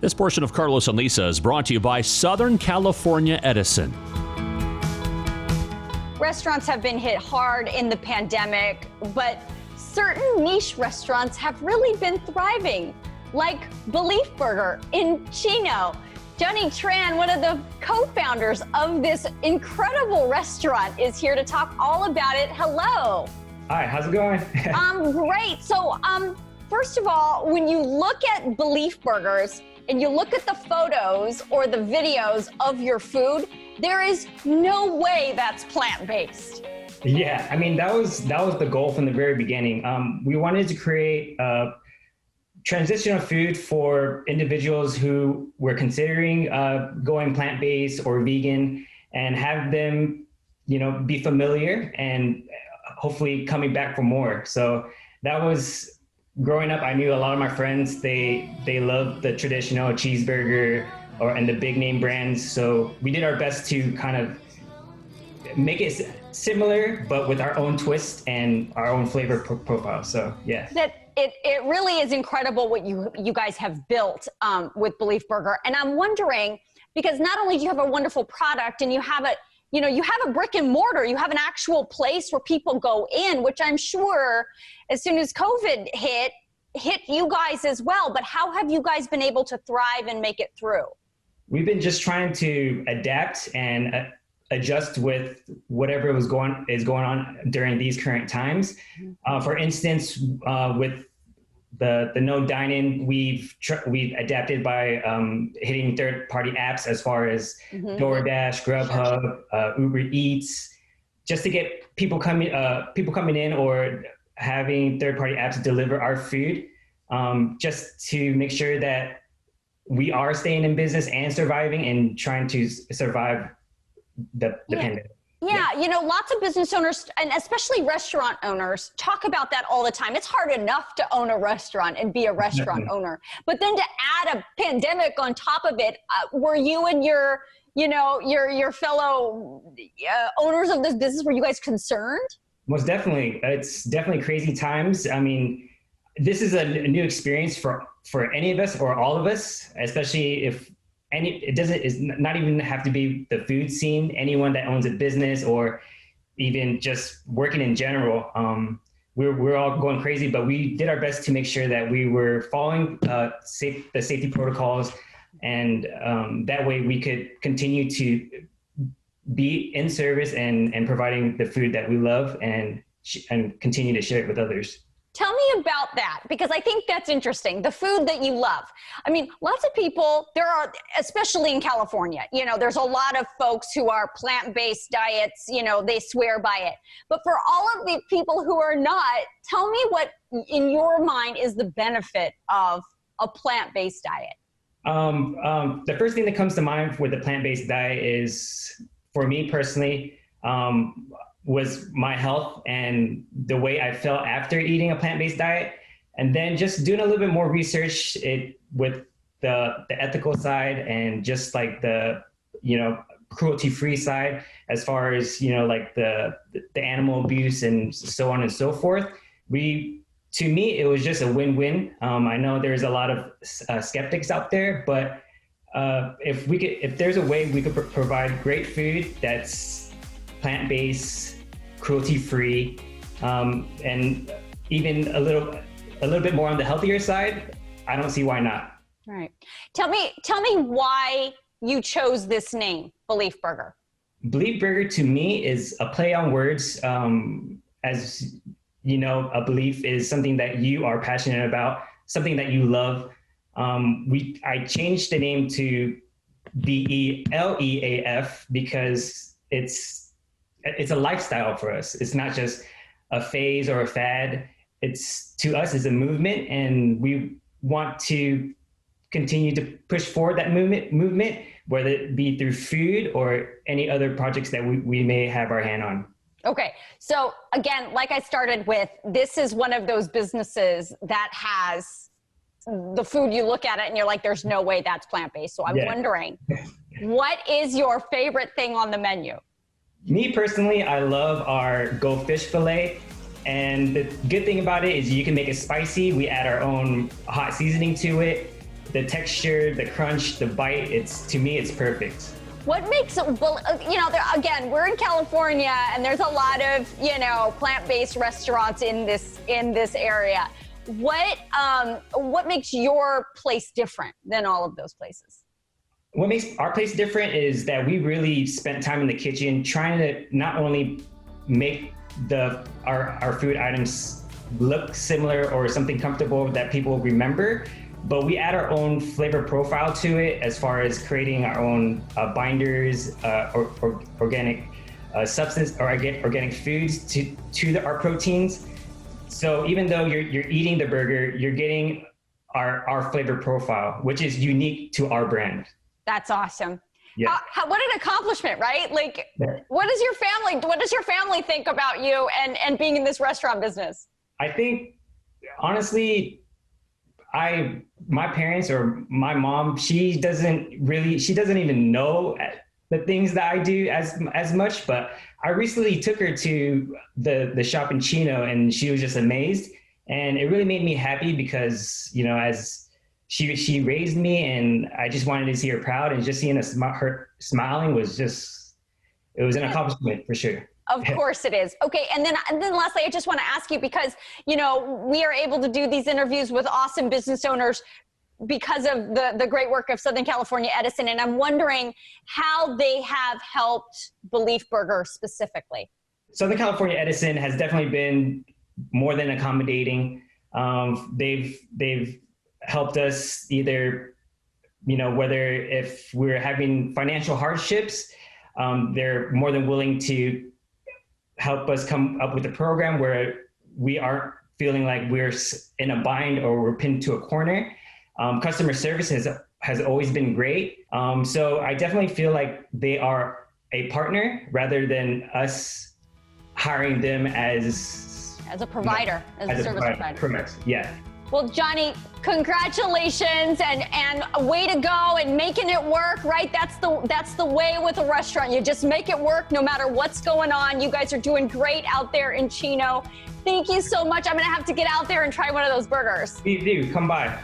This portion of Carlos and Lisa is brought to you by Southern California Edison. Restaurants have been hit hard in the pandemic, but certain niche restaurants have really been thriving, like Beleaf Burger in Chino. Johny Tran, one of the co-founders of this incredible restaurant, is here to talk all about it. Hello. Hi, how's it going? Great. So, first of all, when you look at Beleaf Burgers and you look at the photos or the videos of your food, there is no way that's plant-based. Yeah, I mean, that was the goal from the very beginning. We wanted to create transitional food for individuals who were considering going plant-based or vegan, and have them, be familiar and hopefully coming back for more. So that was, growing up, I knew a lot of my friends, they loved the traditional cheeseburger and the big name brands. So we did our best to kind of make it similar, but with our own twist and our own flavor profile. So yeah. It really is incredible what you guys have built with Beleaf Burger. And I'm wondering, because not only do you have a wonderful product and you have a brick and mortar, you have an actual place where people go in, which I'm sure as soon as COVID hit you guys as well. But how have you guys been able to thrive and make it through? We've been just trying to adapt and adjust with whatever is going on during these current times. For instance, with the no dine-in, we've adapted by hitting third-party apps as far as DoorDash, Grubhub, Uber Eats, just to get people coming in, or having third-party apps deliver our food, just to make sure that we are staying in business and surviving and trying to survive the pandemic. Yeah, lots of business owners, and especially restaurant owners, talk about that all the time. It's hard enough to own a restaurant and be a restaurant owner, but then to add a pandemic on top of it, were you and your fellow owners of this business, were you guys concerned? Most definitely. It's definitely crazy times. I mean, this is a new experience for any of us or all of us, especially if it's not even have to be the food scene, anyone that owns a business or even just working in general. We're all going crazy, but we did our best to make sure that we were following the safety protocols, and that way we could continue to be in service and providing the food that we love and continue to share it with others. Tell me about that, because I think that's interesting. The food that you love. I mean, lots of people, especially in California, there's a lot of folks who are plant-based diets, they swear by it. But for all of the people who are not, tell me what, in your mind, is the benefit of a plant-based diet? The first thing that comes to mind with the plant-based diet is, for me personally, was my health and the way I felt after eating a plant-based diet. And then just doing a little bit more research with the ethical side, and just like the, cruelty-free side, as far as, like the animal abuse and so on and so forth. To me, it was just a win-win. I know there's a lot of skeptics out there, but if there's a way we could provide great food that's plant-based, cruelty-free, and even a little bit more on the healthier side, I don't see why not. Right. Tell me why you chose this name, Beleaf Burger. Beleaf Burger to me is a play on words. As you know, a belief is something that you are passionate about, something that you love. I changed the name to BELEAF because it's a lifestyle for us. It's not just a phase or a fad. To us, it's a movement, and we want to continue to push forward that movement, whether it be through food or any other projects that we may have our hand on. Okay, so again, like I started with, this is one of those businesses that has the food, you look at it and you're like, there's no way that's plant-based. So I'm wondering, what is your favorite thing on the menu? Me personally, I love our goldfish fillet. And the good thing about it is you can make it spicy. We add our own hot seasoning to it. the texture, the crunch, the bite, to me, it's perfect. What makes it, again, we're in California and there's a lot of, plant-based restaurants in this area. What makes your place different than all of those places? What makes our place different is that we really spent time in the kitchen trying to not only make our food items look similar or something comfortable that people remember, but we add our own flavor profile to it as far as creating our own binders, organic substance, or organic foods to our proteins. So even though you're eating the burger, you're getting our flavor profile, which is unique to our brand. That's awesome. Yeah. What an accomplishment, right? Like, yeah. What does your family think about you and being in this restaurant business? I think, honestly, my parents or my mom, she doesn't even know the things that I do as much, but I recently took her to the shop in Chino and she was just amazed. And it really made me happy because, as she raised me and I just wanted to see her proud, and just seeing her smiling was it was an accomplishment for sure. Of course it is. Okay, and then lastly, I just want to ask you, because we are able to do these interviews with awesome business owners because of the great work of Southern California Edison, and I'm wondering how they have helped Beleaf Burgers specifically. Southern California Edison has definitely been more than accommodating. They've helped us either, whether if we're having financial hardships, they're more than willing to help us come up with a program where we aren't feeling like we're in a bind or we're pinned to a corner. Customer service has always been great. So I definitely feel like they are a partner rather than us hiring them as a provider, as a service provider. Correct. Yeah. Well, Johny, congratulations and way to go and making it work, right? That's the way with a restaurant. You just make it work no matter what's going on. You guys are doing great out there in Chino. Thank you so much. I'm going to have to get out there and try one of those burgers. Please do. Come by.